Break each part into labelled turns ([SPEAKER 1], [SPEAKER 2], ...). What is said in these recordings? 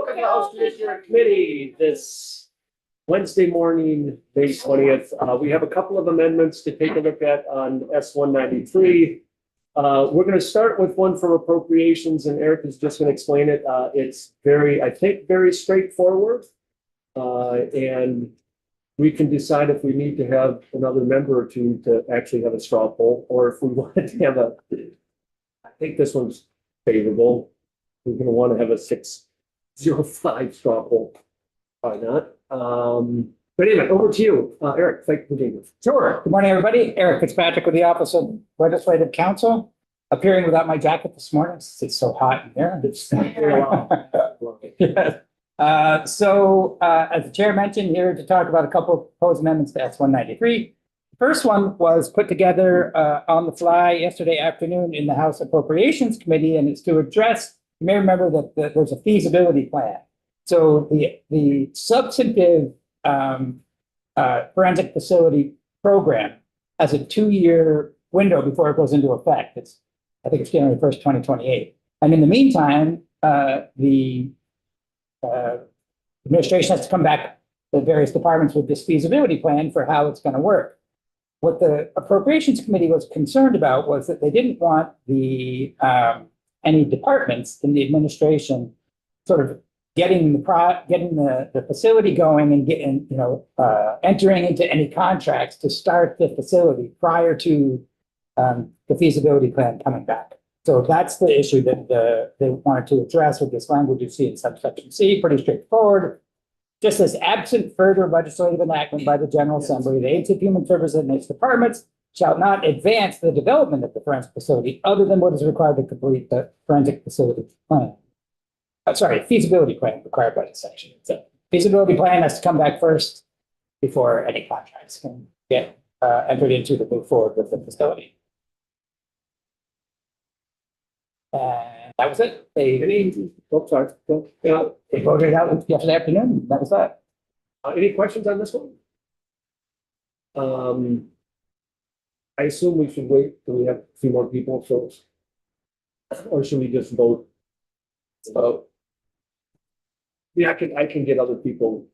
[SPEAKER 1] Welcome to House Judiciary Committee this Wednesday morning, May 20th. We have a couple of amendments to take a look at on S-193. We're going to start with one for appropriations, and Eric is just going to explain it. It's very, I think, very straightforward. And we can decide if we need to have another member or two to actually have a straw poll, or if we want to have I think this one's favorable. We're going to want to have a 605 straw poll. Probably not. But anyway, over to you, Eric. Thank you for being here.
[SPEAKER 2] Sure. Good morning, everybody. Eric Fitzpatrick with the Office of Legislative Counsel. Appearing without my jacket this morning. It's so hot in there.
[SPEAKER 1] It's
[SPEAKER 2] Yes. As the chair mentioned, here to talk about a couple of proposed amendments to S-193. The first one was put together on the fly yesterday afternoon in the House Appropriations Committee, and it's to address, you may remember that there's a feasibility plan. So the substantive forensic facility program has a 2-year window before it goes into effect. I think it's January 1st, 2028. And in the meantime, the administration has to come back to various departments with this feasibility plan for how it's going to work. What the Appropriations Committee was concerned about was that they didn't want any departments in the administration sort of getting the facility going and entering into any contracts to start the facility prior to the feasibility plan coming back. So that's the issue that they wanted to address with this language you see in subsection C. Pretty straightforward. Just as absent further legislative enactment by the General Assembly, the Agency of Human Services and its departments shall not advance the development of the forensic facility other than what is required to complete the forensic facility plan. Feasibility plan required by the section. So feasibility plan has to come back first before any contracts can get entered into to move forward with the facility. And that was it. They voted it out yesterday afternoon. That was that.
[SPEAKER 1] Any questions on this one? I assume we should wait till we have a few more people, or should we just vote? Yeah, I can get other people.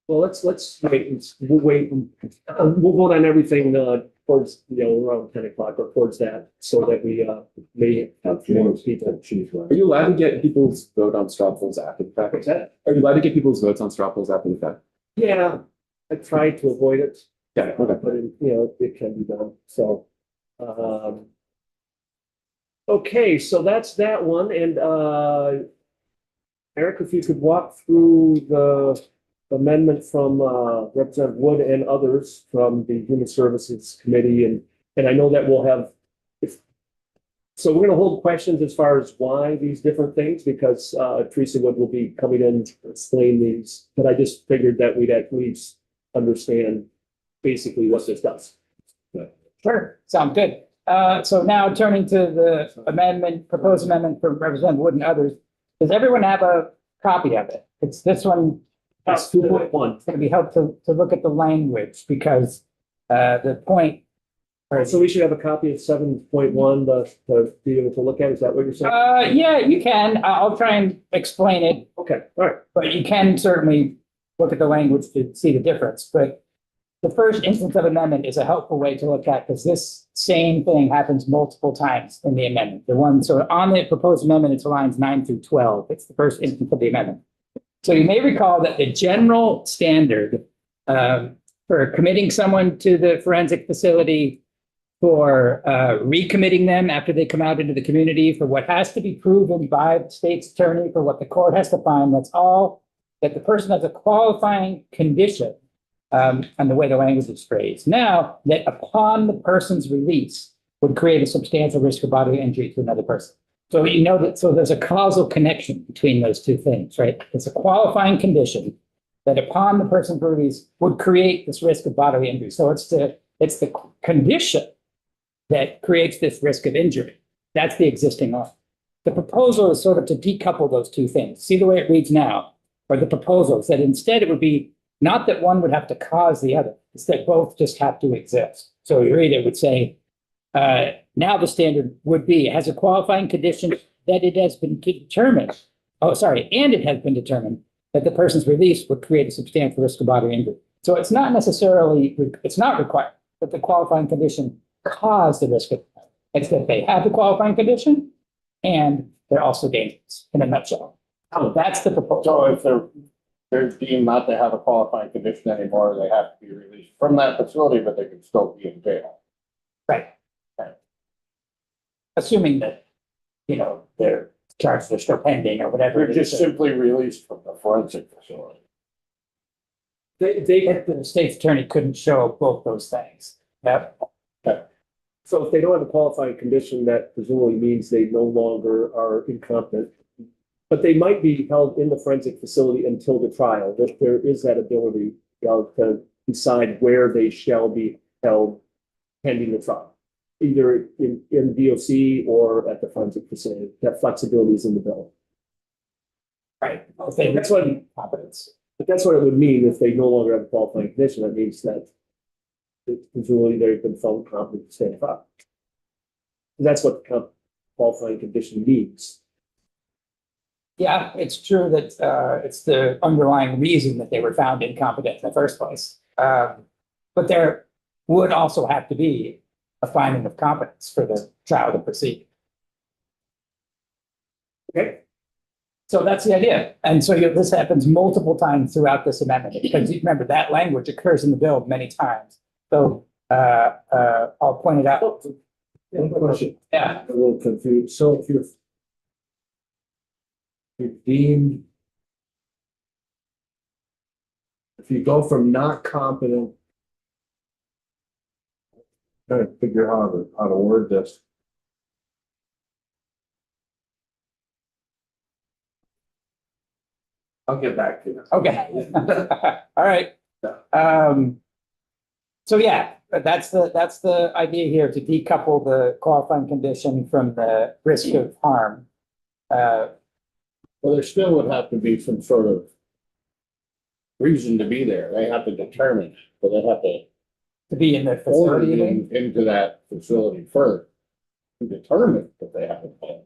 [SPEAKER 1] Well, let's wait. We'll wait. We'll vote on everything towards around 10 o'clock or towards that, so that we may have more people.
[SPEAKER 3] Are you allowed to get people's vote on straw polls after the fact?
[SPEAKER 1] What's that?
[SPEAKER 3] Are you allowed to get people's votes on straw polls after the fact?
[SPEAKER 1] Yeah, I tried to avoid it.
[SPEAKER 3] Yeah, okay.
[SPEAKER 1] But it can be done. So, okay, so that's that one. And Eric, if you could walk through the amendment from Representative Wood and others from the Human Services Committee, and I know that we'll have. So we're going to hold questions as far as why these different things, because Teresa Wood will be coming in to explain these. But I just figured that we'd at least understand basically what this does.
[SPEAKER 2] Sure, sounds good. So now turning to the proposed amendment from Representative Wood and others, does everyone have a copy of it? It's this one.
[SPEAKER 1] That's 2.1.
[SPEAKER 2] It's going to be helpful to look at the language, because the point.
[SPEAKER 1] So we should have a copy of 7.1 to be able to look at. Is that what you're saying?
[SPEAKER 2] Yeah, you can. I'll try and explain it.
[SPEAKER 1] Okay, all right.
[SPEAKER 2] But you can certainly look at the language to see the difference. But the first instance of amendment is a helpful way to look at, because this same thing happens multiple times in the amendment. So on the proposed amendment, it's lines 9 through 12. It's the first instance of the amendment. So you may recall that the general standard for committing someone to the forensic facility, for recommitting them after they come out into the community, for what has to be proven by the state's attorney, for what the court has to find, that's all that the person has a qualifying condition, and the way the language is phrased. Now, that upon the person's release would create a substantial risk of bodily injury to another person. So so there's a causal connection between those two things, right? It's a qualifying condition that upon the person's release would create this risk of bodily injury. So it's the condition that creates this risk of injury. That's the existing law. The proposal is sort of to decouple those two things. See the way it reads now, or the proposal is that instead it would be not that one would have to cause the other, it's that both just have to exist. So you read it would say, now the standard would be, has a qualifying condition that it has been determined oh, sorry, and it has been determined that the person's release would create a substantial risk of bodily injury. So it's not necessarily, it's not required that the qualifying condition cause the risk of, it's that they have the qualifying condition and they're also dangerous in a nutshell. So that's the proposal.
[SPEAKER 4] So if they're deemed not to have a qualifying condition anymore, they have to be released from that facility, but they can still be in jail.
[SPEAKER 2] Right. Right. Assuming that, you know, their charges are still pending or whatever.
[SPEAKER 4] They're
[SPEAKER 2] it
[SPEAKER 4] just
[SPEAKER 2] is.
[SPEAKER 4] simply released from the forensic facility.
[SPEAKER 1] They,
[SPEAKER 2] The state's attorney couldn't show both those things. Yep.
[SPEAKER 1] so if they don't have a qualifying condition, that presumably means they no longer are incompetent. But they might be held in the forensic facility until the trial, that there is that ability, to decide where they shall be held pending the trial. Either in DOC or at the forensic facility. That flexibility is in the bill.
[SPEAKER 2] Right. If they
[SPEAKER 1] That's what-
[SPEAKER 2] retain competence.
[SPEAKER 1] But that's what it would mean if they no longer have a qualifying condition. That means that presumably they've been found competent to stand trial. That's what the qualifying condition means.
[SPEAKER 2] Yeah, it's true that it's the underlying reason that they were found incompetent in the first place. But there would also have to be a finding of competence for the trial to proceed.
[SPEAKER 1] Okay.
[SPEAKER 2] So that's the idea. And so this happens multiple times throughout this amendment, because you remember that language occurs in the bill many times. So I'll point it out.
[SPEAKER 1] One question.
[SPEAKER 2] Yeah.
[SPEAKER 1] I'm a little confused. So if you're deemed, if you go from not competent, trying to figure out how to word this. I'll get back to you.
[SPEAKER 2] Okay. All right. So yeah, that's the idea here, to decouple the qualifying condition from the risk of harm.
[SPEAKER 4] Well, there still would have to be some sort of reason to be there. They have to determine, but they have to
[SPEAKER 2] To be in the
[SPEAKER 4] order
[SPEAKER 2] facility, you mean?
[SPEAKER 4] them into that facility first to determine that they have a plan.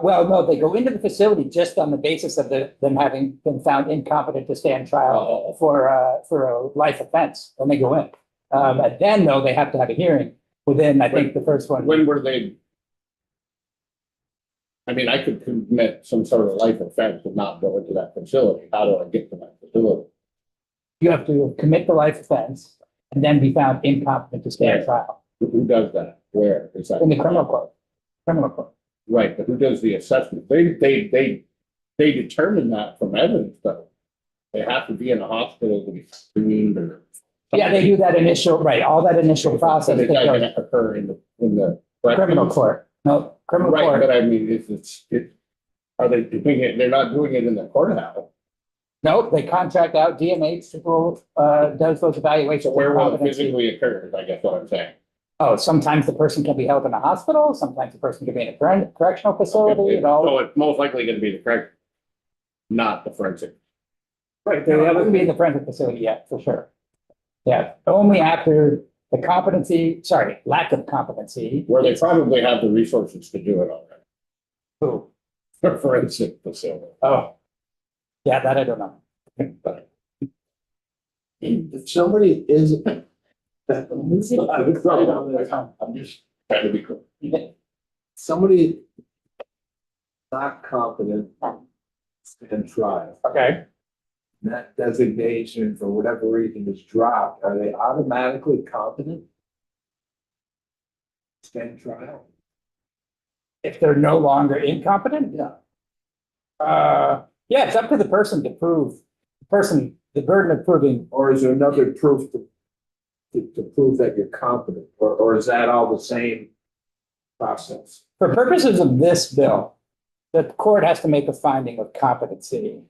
[SPEAKER 2] Well, no, they go into the facility just on the basis of them having been found incompetent to stand trial for a life offense when they go in. And then though, they have to have a hearing within, I think, the first one.
[SPEAKER 4] When were they? I mean, I could commit some sort of life offense and not go into that facility. How do I get to that facility?
[SPEAKER 2] You have to commit the life offense and then be found incompetent to stand trial
[SPEAKER 4] Who does that? Where is that?
[SPEAKER 2] in the criminal court. Criminal court.
[SPEAKER 4] Right, but who does the assessment? They determine that from evidence, though. They have to be in a hospital to be screened or.
[SPEAKER 2] Yeah, they do that initial, right, all that initial process.
[SPEAKER 4] But it's
[SPEAKER 2] that
[SPEAKER 4] not
[SPEAKER 2] goes-
[SPEAKER 4] gonna occur in the.
[SPEAKER 2] Criminal court. No, criminal
[SPEAKER 4] Right,
[SPEAKER 2] court.
[SPEAKER 4] but I mean, are they doing it, they're not doing it in the courthouse.
[SPEAKER 2] No, they contract out DMH who does those evaluations.
[SPEAKER 4] So where
[SPEAKER 2] of
[SPEAKER 4] will it
[SPEAKER 2] competency.
[SPEAKER 4] physically occur, is I guess what I'm saying.
[SPEAKER 2] Oh, sometimes the person can be held in a hospital, sometimes the person can be in a correctional facility, it all.
[SPEAKER 4] So it's most likely gonna be the correct, not the forensic.
[SPEAKER 1] Right, they
[SPEAKER 2] They
[SPEAKER 1] haven't
[SPEAKER 2] haven't been in the forensic facility yet, for sure. Yeah, only after the competency, sorry, lack of competency.
[SPEAKER 4] Where they probably have the resources to do it already,
[SPEAKER 2] Who?
[SPEAKER 4] for forensic facility.
[SPEAKER 2] Oh. Yeah, that I don't know.
[SPEAKER 4] But
[SPEAKER 3] If somebody is.
[SPEAKER 4] I'm just trying to be clear.
[SPEAKER 3] Somebody not competent and trial,
[SPEAKER 2] Okay.
[SPEAKER 3] that designation for whatever reason is dropped, are they automatically competent? Stand trial?
[SPEAKER 2] If they're no longer incompetent?
[SPEAKER 3] Yeah.
[SPEAKER 2] Yeah, it's up to the person to prove, the burden of proving.
[SPEAKER 3] Or is there another proof to prove that you're competent, or is that all the same process?
[SPEAKER 2] For purposes of this bill, the court has to make a finding of competency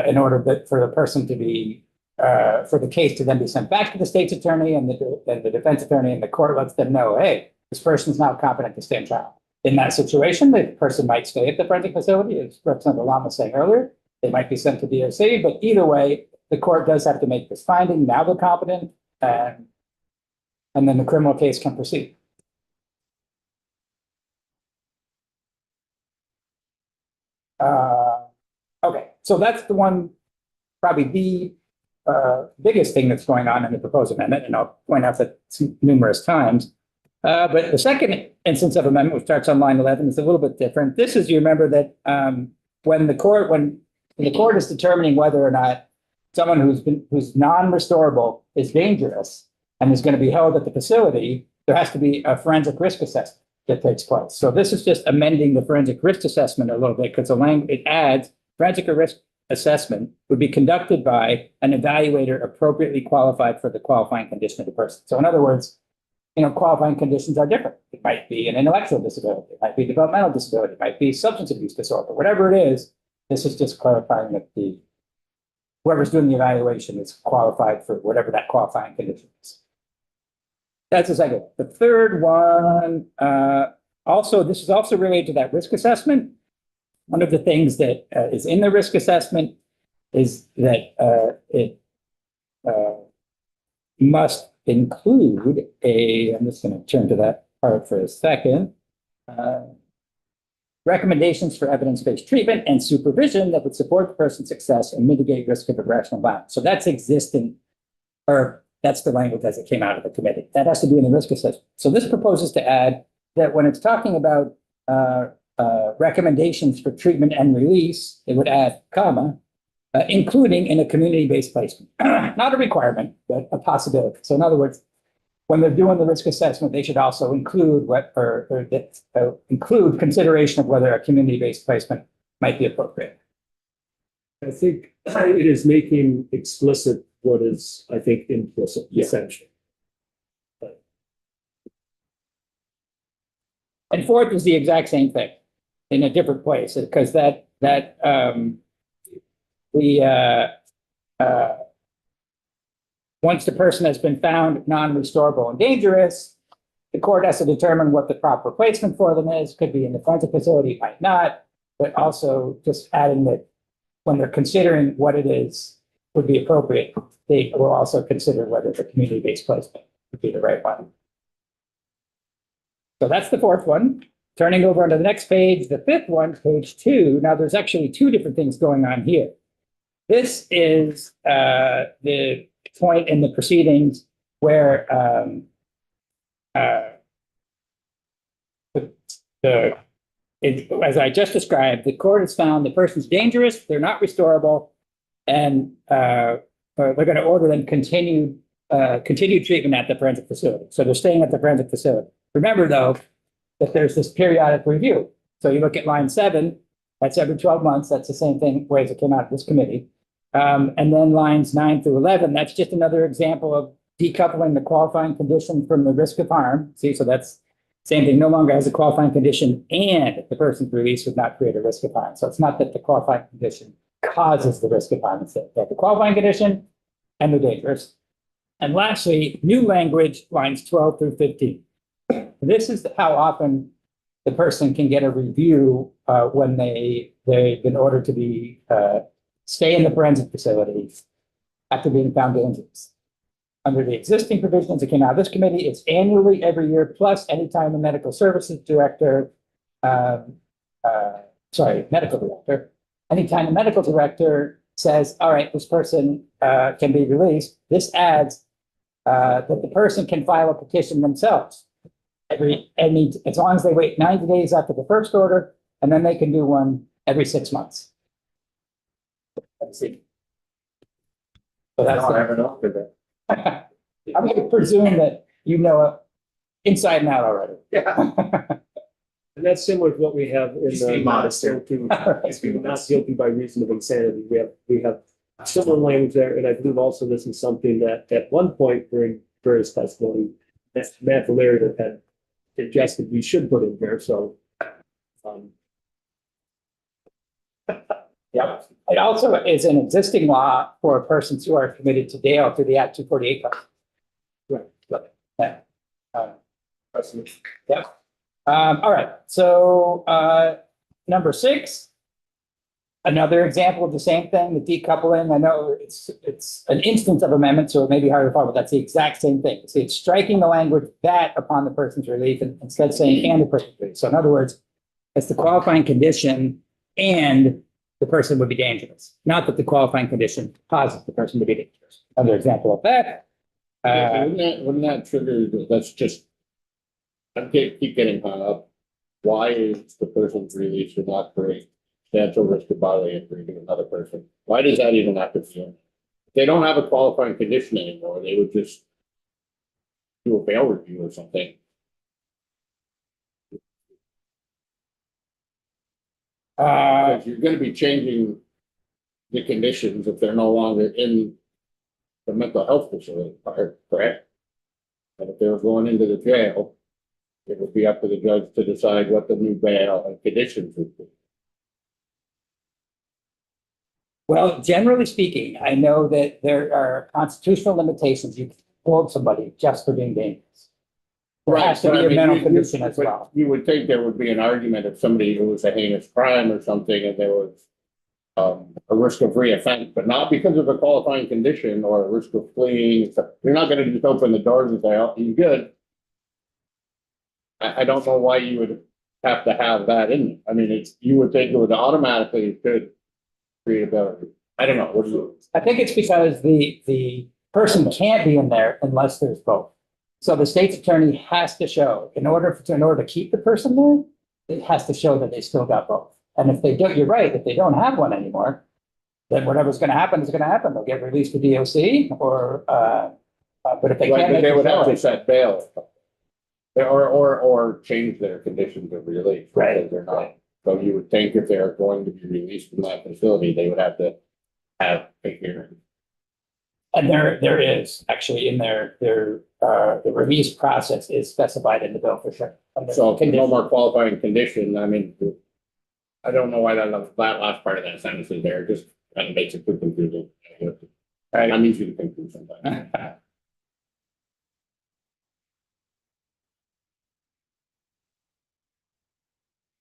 [SPEAKER 2] in order for the person to be, for the case to then be sent back to the state's attorney and the defense attorney, and the court lets them know, hey, this person's now competent to stand trial. In that situation, the person might stay at the forensic facility, as Representative Lam was saying earlier. They might be sent to DOC, but either way, the court does have to make this finding. Now they're competent, and then the criminal case can proceed. Okay, so that's the one, probably the biggest thing that's going on in the proposed amendment, and I'll point out that numerous times. But the second instance of amendment, which starts on line 11, is a little bit different. This is, you remember that when the court is determining whether or not someone who's non-restorable is dangerous and is going to be held at the facility, there has to be a forensic risk assessment that takes place. So this is just amending the forensic risk assessment a little bit because it adds forensic risk assessment would be conducted by an evaluator appropriately qualified for the qualifying condition of the person. So in other words, qualifying conditions are different. It might be an intellectual disability, it might be developmental disability, it might be substance abuse disorder, whatever it is. This is just clarifying that whoever's doing the evaluation is qualified for whatever that qualifying condition is. That's the second. The third one, this is also related to that risk assessment. One of the things that is in the risk assessment is that it must include I'm just going to turn to that part for a second, recommendations for evidence-based treatment and supervision that would support the person's success and mitigate risk of aggression violence. So that's existing, or that's the language as it came out of the committee. That has to be in the risk assessment. So this proposes to add that when it's talking about recommendations for treatment and release, it would add comma, including in a community-based placement. Not a requirement, but a possibility. So in other words, when they're doing the risk assessment, they should also include include consideration of whether a community-based placement might be appropriate.
[SPEAKER 1] I think it is making explicit what is, I think, implicit, essentially.
[SPEAKER 2] And fourth is the exact same thing in a different place, because once the person has been found non-restorable and dangerous, the court has to determine what the proper placement for them is. Could be in the forensic facility, might not, but also just adding that when they're considering what it is would be appropriate, they will also consider whether the community-based placement would be the right one. So that's the fourth one. Turning over to the next page, the fifth one, page 2. Now there's actually two different things going on here. This is the point in the proceedings where as I just described, the court has found the person's dangerous, they're not restorable, and they're going to order them continued treatment at the forensic facility. So they're staying at the forensic facility. Remember, though, that there's this periodic review. So you look at line 7, that's every 12 months. That's the same thing, way as it came out of this committee. And then lines 9 through 11, that's just another example of decoupling the qualifying condition from the risk of harm. See, so that's same thing, no longer has a qualifying condition and the person's release would not create a risk of harm. So it's not that the qualifying condition causes the risk of harm. It's that the qualifying condition and the dangerous. And lastly, new language, lines 12 through 15. This is how often the person can get a review when they've been ordered to be stay in the forensic facility after being found dangerous. Under the existing provisions that came out of this committee, it's annually every year, plus anytime the medical services director, medical director, anytime the medical director says, all right, this person can be released, this adds that the person can file a petition themselves. As long as they wait 90 days after the first order, and then they can do one every 6 months. Let's see. So that's
[SPEAKER 3] I don't know for that.
[SPEAKER 2] I'm going to presume that you know it inside and out already.
[SPEAKER 3] Yeah.
[SPEAKER 1] And that's similar to what we have in
[SPEAKER 3] Just be
[SPEAKER 1] the
[SPEAKER 3] modest here.
[SPEAKER 1] not guilty by reason of insanity. We have similar language there, and I believe also this is something that at one point during various testimony, Matt Valerio had suggested we should put in there. So,
[SPEAKER 2] yeah. It also is an existing law for persons who are committed to bail through the Act 248. Right. Yeah. All right. So number 6, another example of the same thing, the decoupling. I know it's an instance of amendment, so it may be hard to follow, but that's the exact same thing. See, it's striking the language that upon the person's relief and instead saying and the person's relief. So in other words, it's the qualifying condition and the person would be dangerous. Not that the qualifying condition causes the person to be dangerous. Another example of that.
[SPEAKER 4] Wouldn't that trigger, that's just, keep getting hung up. Why is the person's release should not create substantial risk of bodily injury to another person? Why does that even have to be in? If they don't have a qualifying condition anymore, they would just do a bail review or something. Because you're gonna be changing the conditions if they're no longer in the mental health facility, correct? And if they were going into the jail, it would be up to the judge to decide what the new bail and conditions would be.
[SPEAKER 2] Well, generally speaking, I know that there are constitutional limitations. You can hold somebody just for being dangerous. There has to
[SPEAKER 4] but
[SPEAKER 2] be
[SPEAKER 4] I
[SPEAKER 2] a
[SPEAKER 4] mean,
[SPEAKER 2] mental condition as
[SPEAKER 4] but
[SPEAKER 2] well.
[SPEAKER 4] You would think there would be an argument if somebody who was a heinous crime or something and there was a risk of reoffense, but not because of a qualifying condition or a risk of fleeing. You're not gonna just open the doors and say, oh, you're good. I don't know why you would have to have that in there. I mean, you would think it would automatically could create a better, I don't know, what do you?
[SPEAKER 2] I think it's because the person can't be in there unless there's both. So the state's attorney has to show, in order to keep the person there, it has to show that they still got both. And if they don't, you're right, if they don't have one anymore, then whatever's gonna happen is gonna happen. They'll get released to DOC or, but if they
[SPEAKER 4] Right,
[SPEAKER 2] can't
[SPEAKER 4] but
[SPEAKER 2] make
[SPEAKER 4] they
[SPEAKER 2] the
[SPEAKER 4] would have to
[SPEAKER 2] showing,
[SPEAKER 4] set bail. Or change their conditions of release.
[SPEAKER 2] Right,
[SPEAKER 4] Because they're not.
[SPEAKER 2] right.
[SPEAKER 4] So you would think if they're going to be released from that facility, they would have to have a hearing.
[SPEAKER 2] And there is actually in the release process is specified in the bill for sure. Under
[SPEAKER 4] So if no
[SPEAKER 2] condition.
[SPEAKER 4] more qualifying condition, I mean, I don't know why that last part of that sentence is there, just kind of makes it too confusing. I'm easy to confuse sometimes.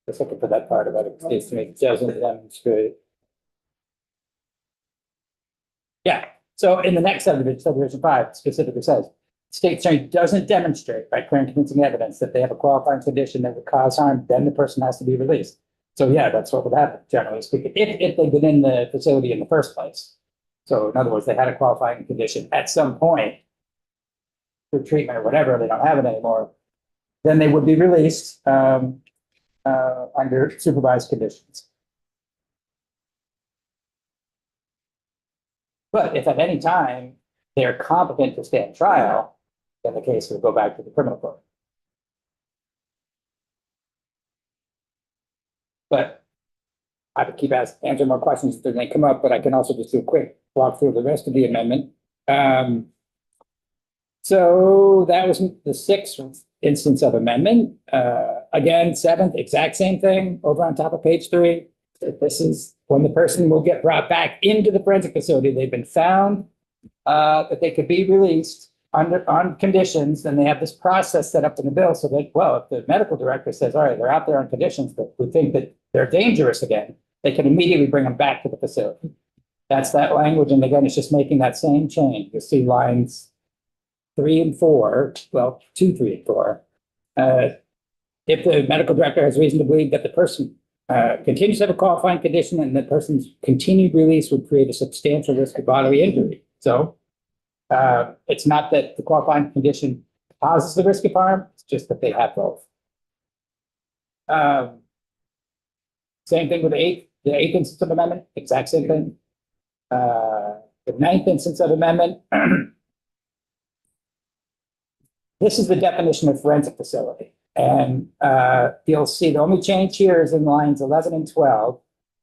[SPEAKER 2] Just looking for that part about it, states to make doesn't demonstrate. Yeah, so in the next subdivision 5 specifically says, state attorney doesn't demonstrate by clear and convincing evidence that they have a qualifying condition that would cause harm, then the person has to be released. So yeah, that's what would happen, generally speaking, if they've been in the facility in the first place. So in other words, they had a qualifying condition at some point for treatment or whatever, they don't have it anymore, then they would be released under supervised conditions. But if at any time they're competent to stand trial, then the case will go back to the criminal court. But I could keep answering more questions if they come up, but I can also just do a quick walk through the rest of the amendment. So that was the 6th instance of amendment. Again, 7th, exact same thing over on top of page 3. This is when the person will get brought back into the forensic facility. They've been found that they could be released on conditions, and they have this process set up in the bill so that, well, if the medical director says, all right, they're out there on conditions, but we think that they're dangerous again, they can immediately bring them back to the facility. That's that language. And again, it's just making that same change. You'll see lines 3 and 4, well, 2, 3, and 4. If the medical director has reason to believe that the person continues to have a qualifying condition and the person's continued release would create a substantial risk of bodily injury. So it's not that the qualifying condition causes the risk of harm, it's just that they have both. Same thing with the 8th instance of amendment, exact same thing. The 9th instance of amendment. This is the definition of forensic facility. And you'll see the only change here is in lines 11 and 12.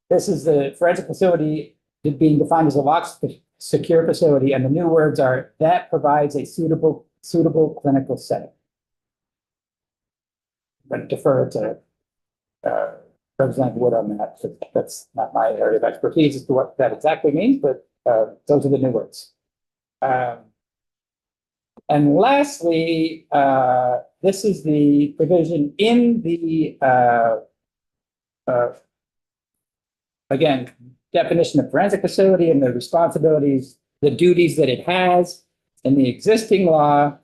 [SPEAKER 2] This is the forensic facility being defined as a locked, secure facility. And the new words are that provides a suitable clinical setting. I'm going to defer to Representative Wood on that. That's not my area of expertise as to what that exactly means, but those are the new words. And lastly, this is the provision in the, again, definition of forensic facility and the responsibilities, the duties that it has in the existing law.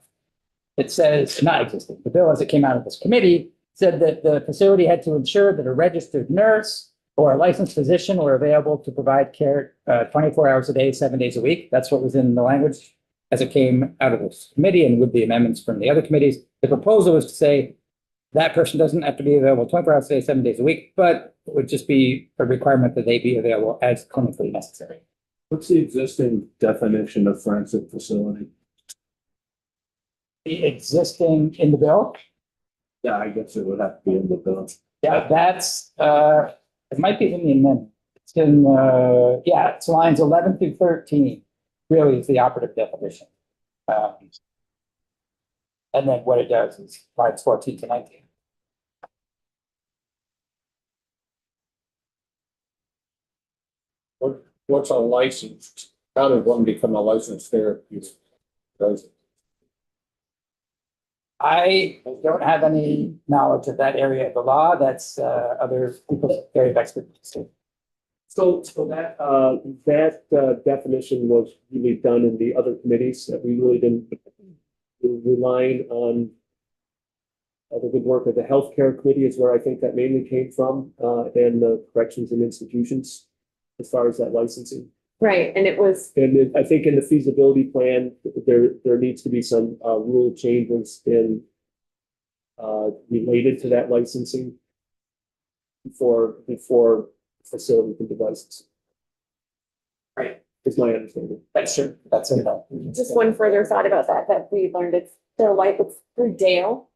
[SPEAKER 2] It says, not existing, the bill as it came out of this committee said that the facility had to ensure that a registered nurse or a licensed physician were available to provide care 24 hours a day, 7 days a week. That's what was in the language as it came out of this committee and with the amendments from the other committees. The proposal was to say that person doesn't have to be available 24 hours a day, 7 days a week, but it would just be a requirement that they be available as clinically necessary.
[SPEAKER 3] What's the existing definition of forensic facility?
[SPEAKER 2] The existing in the bill,
[SPEAKER 3] Yeah, I guess it would have to be in the bill.
[SPEAKER 2] yeah, that's, it might be in the amendment. It's in, yeah, it's lines 11 through 13, really is the operative definition. And then what it does is lines 14 to 19.
[SPEAKER 4] What's a licensed, how does one become a licensed therapist?
[SPEAKER 2] I don't have any knowledge of that area of the law. That's other people's area of expertise.
[SPEAKER 1] So that definition was really done in the other committees that we really didn't rely on. The good work of the healthcare committee is where I think that mainly came from, and the corrections and institutions as far as that licensing.
[SPEAKER 5] Right, and it was,
[SPEAKER 1] And I think in the feasibility plan, there needs to be some rule changes in related to that licensing before facility can be licensed.
[SPEAKER 2] Right.
[SPEAKER 1] Is my understanding.
[SPEAKER 2] That's true. That's it.
[SPEAKER 5] just one further thought about that we learned it's their life, it's through Dale.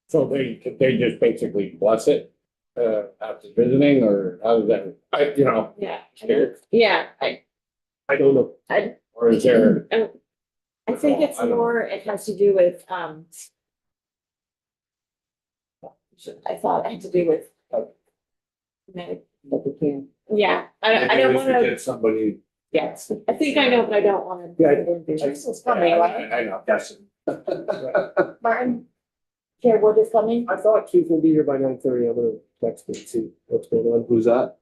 [SPEAKER 4] So they just basically bless it, after visiting, or how does that,
[SPEAKER 5] Yeah.
[SPEAKER 4] Sure.
[SPEAKER 5] Yeah,
[SPEAKER 1] I don't know.
[SPEAKER 4] or is there?
[SPEAKER 5] I think it's
[SPEAKER 4] I don't know.
[SPEAKER 5] more, it has to do with, I thought it had to do with. Yeah, I don't wanna,
[SPEAKER 3] Get somebody.
[SPEAKER 5] yes, I think I know, but I don't wanna.
[SPEAKER 1] Yeah,
[SPEAKER 5] This is coming, right?
[SPEAKER 3] I know, yes.
[SPEAKER 5] Martin, care what is coming?
[SPEAKER 1] I thought Keith will be here by 9:30. I'm gonna text him and see what's going on.
[SPEAKER 3] Who's that?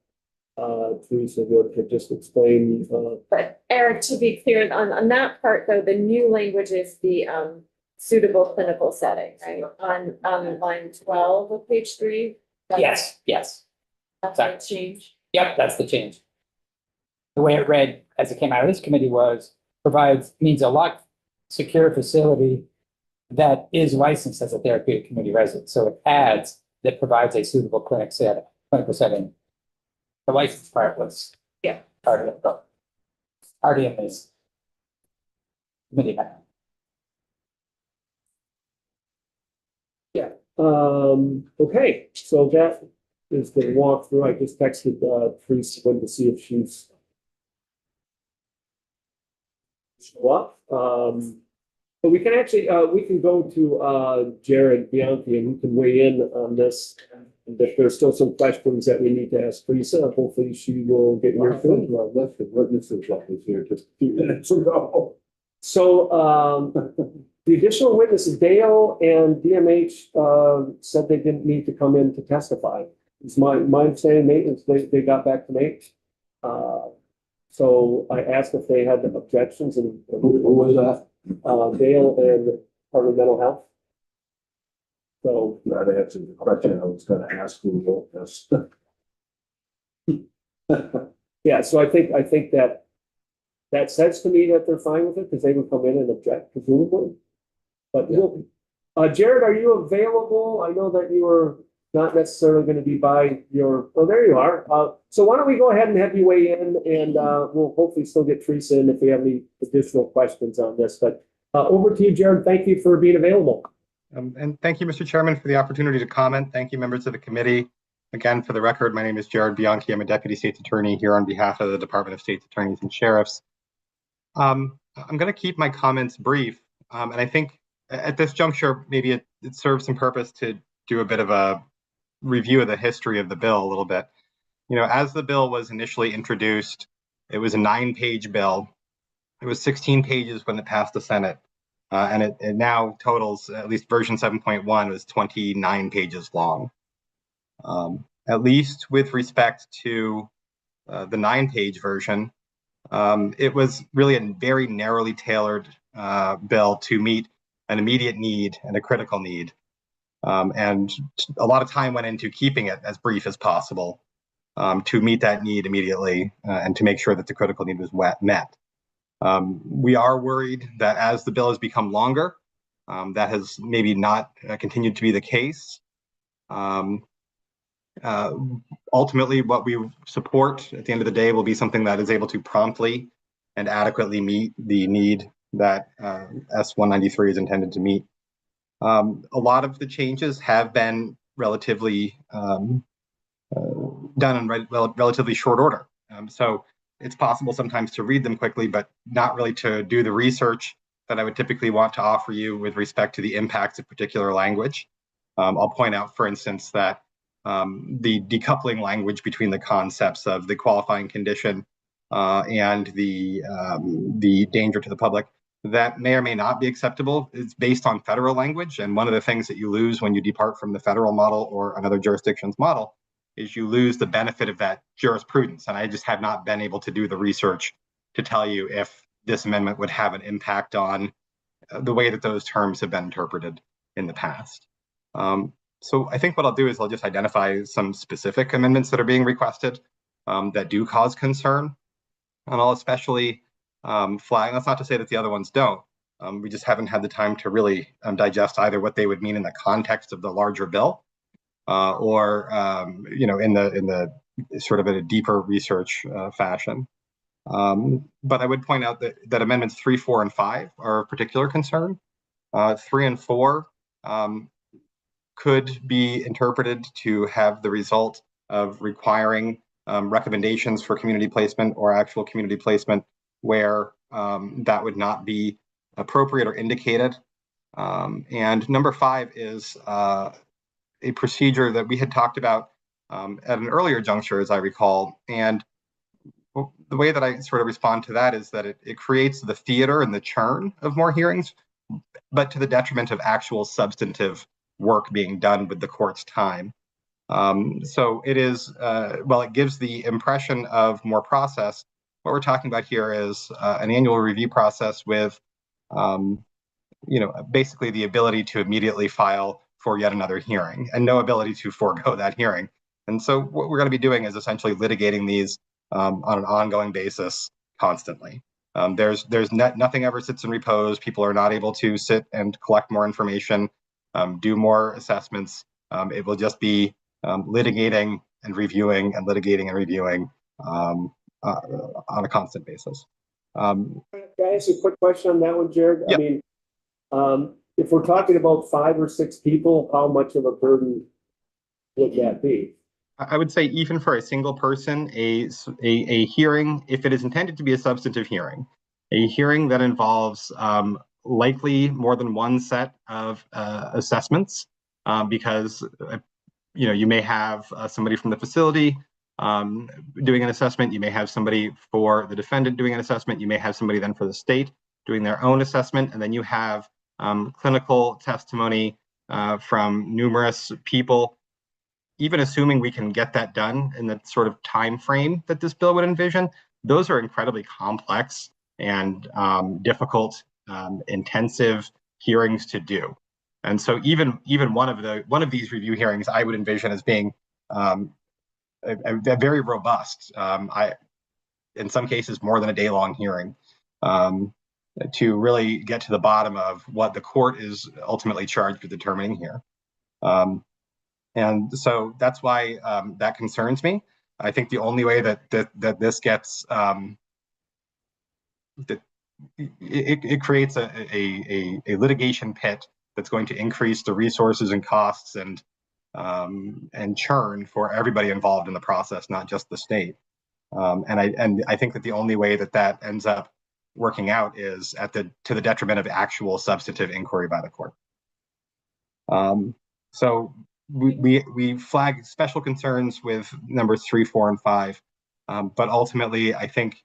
[SPEAKER 1] Teresa would could just explain,
[SPEAKER 5] But Eric, to be clear, on that part, though, the new language is the suitable clinical setting, right? On line 12 of page 3.
[SPEAKER 2] Yes, yes.
[SPEAKER 5] That's a change.
[SPEAKER 2] Yep, that's the change. The way it read as it came out of this committee was means a locked, secure facility that is licensed as a therapeutic community resident. So it adds that provides a suitable clinical setting. The license part was part of it, but already in this committee now.
[SPEAKER 1] okay, so that is the walkthrough. I just texted Teresa to see if she's show up. But we can actually we can go to Jared Bianchi and he can weigh in on this. And if there's still some questions that we need to ask Teresa, hopefully she will get your food.
[SPEAKER 3] Well, that's the witnesses that was here just a few minutes ago.
[SPEAKER 1] So the additional witnesses, Dale and DMH said they didn't need to come in to testify. It's my understanding, maintenance, they got back to me. So I asked if they had objections and
[SPEAKER 3] Who was that?
[SPEAKER 1] Dale and Department of Mental Health. So
[SPEAKER 3] That answered the question I was gonna ask who wrote this.
[SPEAKER 1] yeah, so I think that says to me that they're fine with it because they would come in and object presumably. But Jared, are you available? I know that you were not necessarily going to be by your, oh, there you are. So why don't we go ahead and have you weigh in and we'll hopefully still get Teresa in if we have any additional questions on this. But over to you, Jared. Thank you for being available.
[SPEAKER 6] And thank you, Mr. Chairman, for the opportunity to comment. Thank you, members of the committee. Again, for the record, my name is Jared Bianchi. I'm a Deputy State's Attorney here on behalf of the Department of State's Attorneys and Sheriffs. I'm going to keep my comments brief. And I think at this juncture, maybe it serves some purpose to do a bit of a review of the history of the bill a little bit. You know, as the bill was initially introduced, it was a 9-page bill. It was 16 pages when it passed the Senate. And it now totals, at least version 7.1 was 29 pages long. At least with respect to the 9-page version, it was really a very narrowly tailored bill to meet an immediate need and a critical need. And a lot of time went into keeping it as brief as possible. to meet that need immediately and to make sure that the critical need was met. We are worried that as the bill has become longer, that has maybe not continued to be the case. Ultimately, what we support at the end of the day will be something that is able to promptly and adequately meet the need that S193 is intended to meet. A lot of the changes have been relatively done in relatively short order. So it's possible sometimes to read them quickly, but not really to do the research that I would typically want to offer you with respect to the impacts of particular language. I'll point out, for instance, that the decoupling language between the concepts of the qualifying condition and the danger to the public, that may or may not be acceptable. It's based on federal language, and one of the things that you lose when you depart from the federal model or another jurisdiction's model is you lose the benefit of that jurisprudence. And I just have not been able to do the research to tell you if this amendment would have an impact on the way that those terms have been interpreted in the past. So I think what I'll do is I'll just identify some specific amendments that are being requested that do cause concern. And I'll especially flag, that's not to say that the other ones don't. We just haven't had the time to really digest either what they would mean in the context of the larger bill or in the sort of in a deeper research fashion. But I would point out that amendments 3, 4, and 5 are of particular concern. 3 and 4 could be interpreted to have the result of requiring recommendations for community placement or actual community placement where that would not be appropriate or indicated. And number 5 is a procedure that we had talked about at an earlier juncture, as I recall. And the way that I sort of respond to that is that it creates the theater and the churn of more hearings, but to the detriment of actual substantive work being done with the court's time. So it is, well, it gives the impression of more process. What we're talking about here is an annual review process with, basically the ability to immediately file for yet another hearing and no ability to forego that hearing. And so what we're going to be doing is essentially litigating these on an ongoing basis constantly. Nothing ever sits in repose. People are not able to sit and collect more information, do more assessments. It will just be litigating and reviewing and litigating and reviewing on a constant basis.
[SPEAKER 1] Can I ask you a quick question on that one, Jared?
[SPEAKER 6] Yep.
[SPEAKER 1] I mean, if we're talking about 5 or 6 people, how much of a burden would that be?
[SPEAKER 6] I would say even for a single person, a hearing, if it is intended to be a substantive hearing, a hearing that involves likely more than one set of assessments, because you may have somebody from the facility doing an assessment, you may have somebody for the defendant doing an assessment, you may have somebody then for the state doing their own assessment, and then you have clinical testimony from numerous people. Even assuming we can get that done in the sort of time frame that this bill would envision, those are incredibly complex and difficult, intensive hearings to do. And so even one of these review hearings, I would envision as being a very robust, in some cases more than a day-long hearing, to really get to the bottom of what the court is ultimately charged with determining here. And so that's why that concerns me. I think the only way that this gets it creates a litigation pit that's going to increase the resources and costs and churn for everybody involved in the process, not just the state. And I think that the only way that ends up working out is to the detriment of actual substantive inquiry by the court. So we flag special concerns with numbers 3, 4, and 5, but ultimately, I think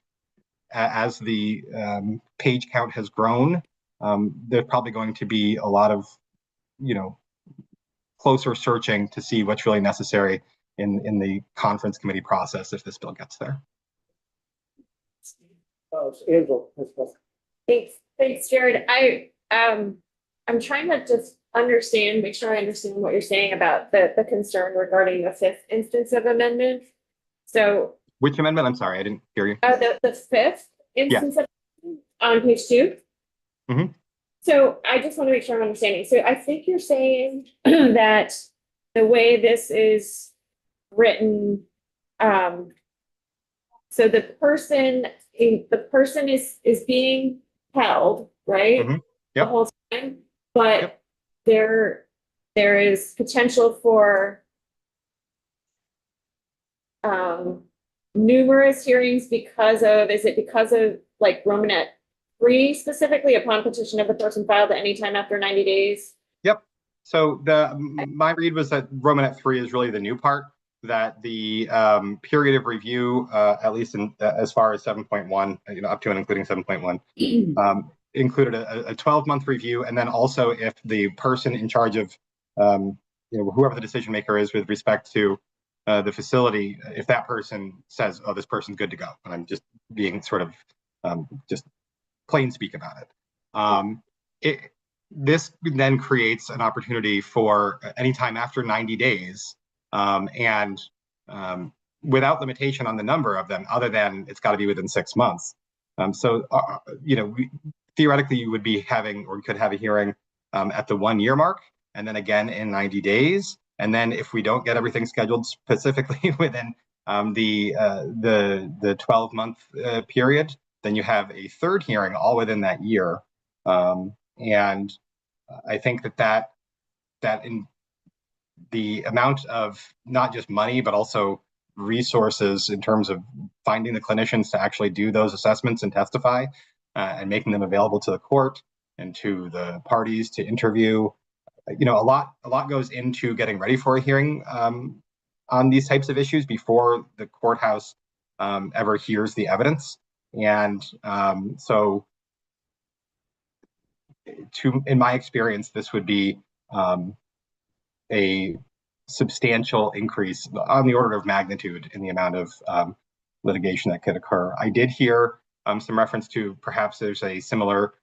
[SPEAKER 6] as the page count has grown, there's probably going to be a lot of, closer searching to see what's really necessary in the conference committee process if this bill gets there.
[SPEAKER 1] Angela.
[SPEAKER 5] Thanks, Jared. I'm trying to just make sure I understand what you're saying about the concern regarding the 5th instance of amendment. So,
[SPEAKER 6] Which amendment? I'm sorry, I didn't hear you.
[SPEAKER 5] the fifth instance of on page 2.
[SPEAKER 6] Mhm.
[SPEAKER 5] So I just want to make sure I'm understanding. So I think you're saying that the way this is written, so the person is being held, right?
[SPEAKER 6] Mhm.
[SPEAKER 5] The
[SPEAKER 6] Yep.
[SPEAKER 5] whole time, but
[SPEAKER 6] Yep.
[SPEAKER 5] there is potential for numerous hearings is it because of like Romanet 3 specifically upon petition of the person filed at any time after 90 days?
[SPEAKER 6] Yep. So my read was that Romanet 3 is really the new part, that the period of review, at least as far as 7.1, up to and including 7.1, included a 12-month review. And then also if the person in charge of, whoever the decision maker is with respect to the facility, if that person says, oh, this person's good to go. And I'm just being sort of just plain speak about it. This then creates an opportunity for anytime after 90 days and without limitation on the number of them, other than it's got to be within 6 months. Theoretically, you would be having or could have a hearing at the 1 year mark and then again in 90 days. And then if we don't get everything scheduled specifically within the 12-month period, then you have a third hearing all within that year. And I think that in the amount of not just money, but also resources in terms of finding the clinicians to actually do those assessments and testify and making them available to the court and to the parties to interview. A lot goes into getting ready for a hearing on these types of issues before the courthouse ever hears the evidence. And so in my experience, this would be a substantial increase on the order of magnitude in the amount of litigation that could occur. I did hear some reference to perhaps there's a similar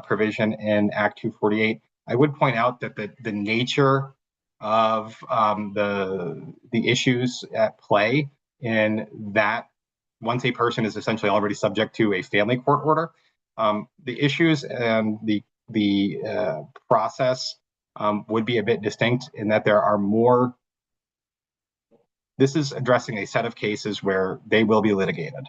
[SPEAKER 6] provision in Act 248. I would point out that the nature of the issues at play in that once a person is essentially already subject to a family court order, the issues and the process would be a bit distinct in that there are more. This is addressing a set of cases where they will be litigated.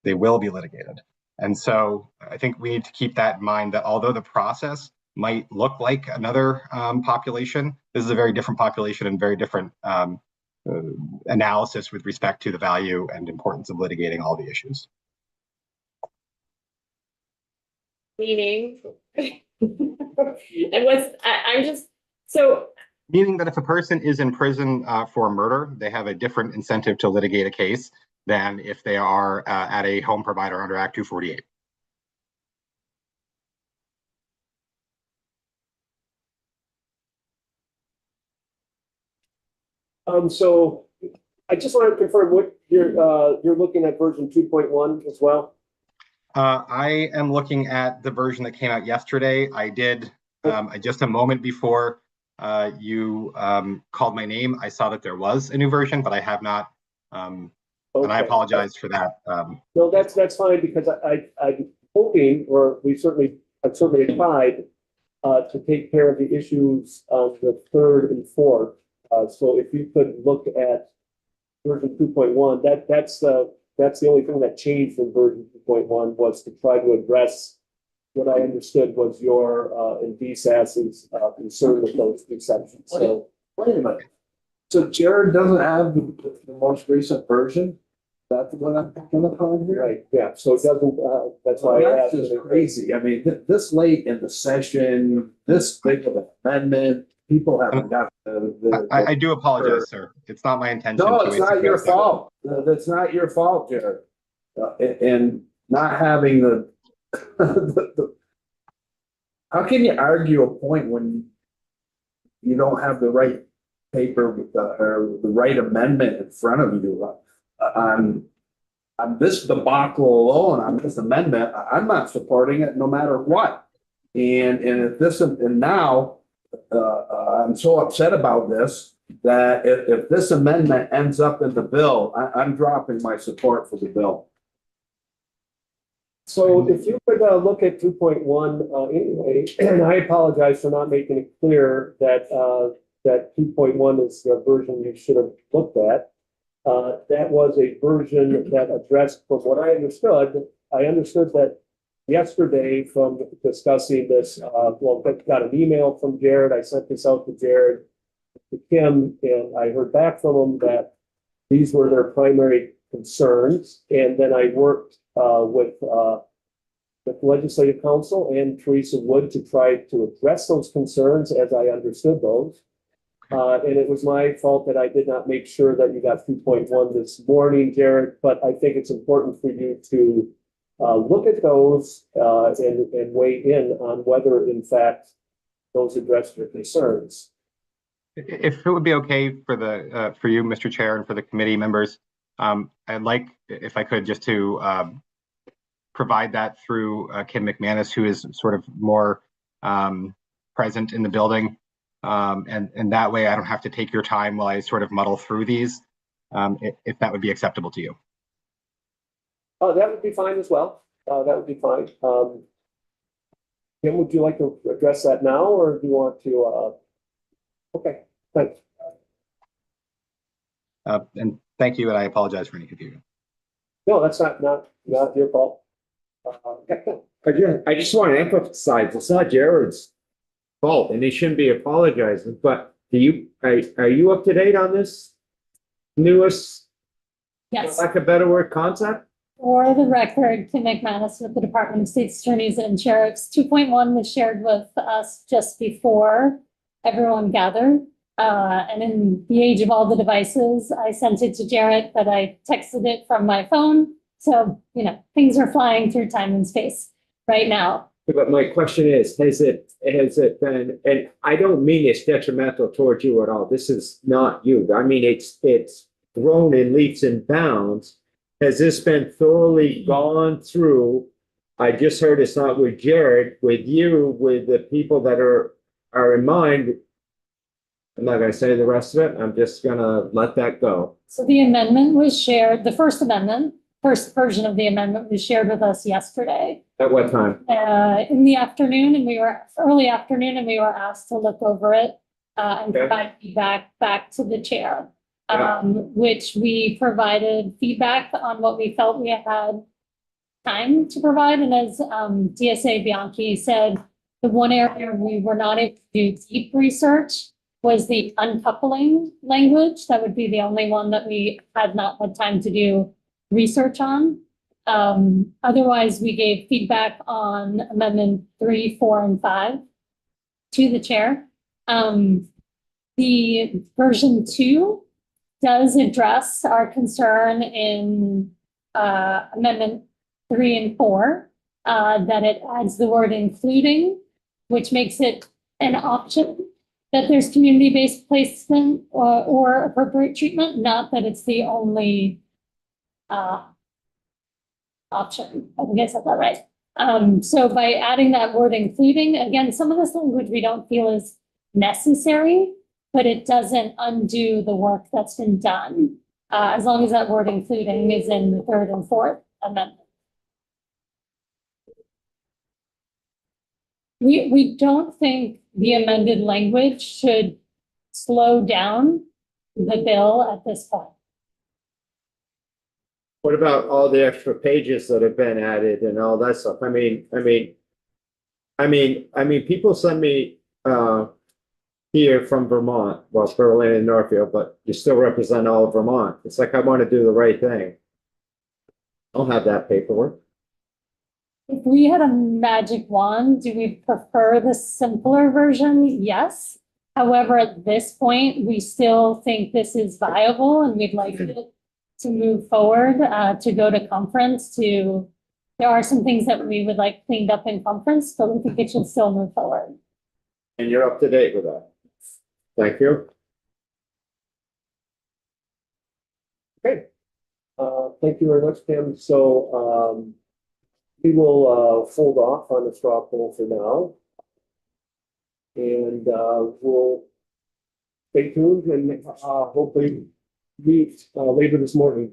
[SPEAKER 6] They will be litigated. And so I think we need to keep that in mind, that although the process might look like another population, this is a very different population and very different analysis with respect to the value and importance of litigating all the issues.
[SPEAKER 5] Meaning, I'm just, so.
[SPEAKER 6] Meaning that if a person is in prison for murder, they have a different incentive to litigate a case than if they are at a home provider under Act 248.
[SPEAKER 1] So I just want to confirm what you're looking at version 2.1 as well.
[SPEAKER 6] I am looking at the version that came out yesterday. I did just a moment before you called my name. I saw that there was a new version, but I have not. And I apologize for that.
[SPEAKER 1] No, that's fine, because I'm hoping, or I've certainly tried to take care of the issues of the third and fourth. So if you could look at version 2.1, that's the only thing that changed from version 2.1 was to try to address what I understood was your and DSAS's concern with those two sections. So
[SPEAKER 3] Wait a minute. So Jared doesn't have the most recent version? That's what I'm picking up on here?
[SPEAKER 1] right, yeah. So it doesn't. That's why I
[SPEAKER 3] That's
[SPEAKER 1] asked.
[SPEAKER 3] just crazy. I mean, this late in the session, this big of an amendment, people haven't got the.
[SPEAKER 6] I do apologize, sir. It's not my intention.
[SPEAKER 3] No,
[SPEAKER 6] to
[SPEAKER 3] it's not your
[SPEAKER 6] suggest that.
[SPEAKER 3] fault. That's not your fault, Jared. And not having how can you argue a point when you don't have the right paper or the right amendment in front of you? On this debacle alone, on this amendment, I'm not supporting it no matter what. And if this, and now, I'm so upset about this, that if this amendment ends up in the bill, I'm dropping my support for the bill.
[SPEAKER 1] So if you could look at 2.1 anyway, and I apologize for not making it clear that that 2.1 is the version you should have looked at. That was a version that addressed, from what I understood that yesterday from discussing this, well, I got an email from Jared. I sent this out to Jared, to Kim, and I heard back from them that these were their primary concerns. And then I worked with legislative counsel and Teresa Wood to try to address those concerns as I understood those. And it was my fault that I did not make sure that you got 2.1 this morning, Jared, but I think it's important for you to look at those and weigh in on whether, in fact, those address your concerns.
[SPEAKER 6] If it would be okay for for you, Mr. Chair, and for the committee members, I'd like, if I could, just to provide that through Kim McManus, who is sort of more present in the building. And that way I don't have to take your time while I sort of muddle through these, if that would be acceptable to you.
[SPEAKER 1] Oh, that would be fine as well. That would be fine. Kim, would you like to address that now, or do you want to? Okay, thanks.
[SPEAKER 6] And thank you, and I apologize for any confusion.
[SPEAKER 1] No, that's not your fault.
[SPEAKER 7] Again, I just want to emphasize, it's not Jared's fault, and he shouldn't be apologizing, but are you up to date on this newest,
[SPEAKER 8] Yes,
[SPEAKER 7] like a better word, concept?
[SPEAKER 8] for the record, Kim McManus with the Department of State's Attorneys and Sheriffs. 2.1 was shared with us just before everyone gathered. And in the age of all the devices, I sent it to Jared, but I texted it from my phone. So, things are flying through time and space right now.
[SPEAKER 7] But my question is, has it been, and I don't mean it's detrimental towards you at all. This is not you. I mean, it's grown in leaps and bounds. Has this been thoroughly gone through? I just heard it's not with Jared, with you, with the people that are in mind. I'm not gonna say the rest of it. I'm just gonna let that go.
[SPEAKER 8] So the amendment was shared, the first version of the amendment was shared with us yesterday.
[SPEAKER 7] At what time?
[SPEAKER 8] In the afternoon, and early afternoon, and we were asked to look over it and
[SPEAKER 7] Okay.
[SPEAKER 8] provide feedback back to the chair.
[SPEAKER 7] Yeah.
[SPEAKER 8] Which we provided feedback on what we felt we had time to provide. And as DSA Bianchi said, the one area we were not able to do deep research was the uncoupling language. That would be the only one that we had not had time to do research on. Otherwise, we gave feedback on Amendment 3, 4, and 5 to the chair. The version 2 does address our concern in Amendment 3 and 4, that it adds the word including, which makes it an option that there's community-based placement or appropriate treatment, not that it's the only option. I think I said that right. So by adding that word including, again, some of this language we don't feel is necessary, but it doesn't undo the work that's been done, as long as that word including is in the 3rd and 4th amendment. We don't think the amended language should slow down the bill at this point.
[SPEAKER 7] What about all the extra pages that have been added and all that stuff? I mean, people send me, here from Vermont, well, Berlin and Northfield, but you still represent all of Vermont. It's like, I want to do the right thing. I'll have that paperwork.
[SPEAKER 8] If we had a magic wand, do we prefer the simpler version? Yes. However, at this point, we still think this is viable and we'd like it to move forward, to go to conference there are some things that we would like cleaned up in conference, but we think it should still move forward.
[SPEAKER 7] And you're up to date with that. Thank you.
[SPEAKER 1] Okay. Thank you very much, Kim. So we will hold off on the straw poll for now. And we'll stay tuned and hopefully meet later this morning.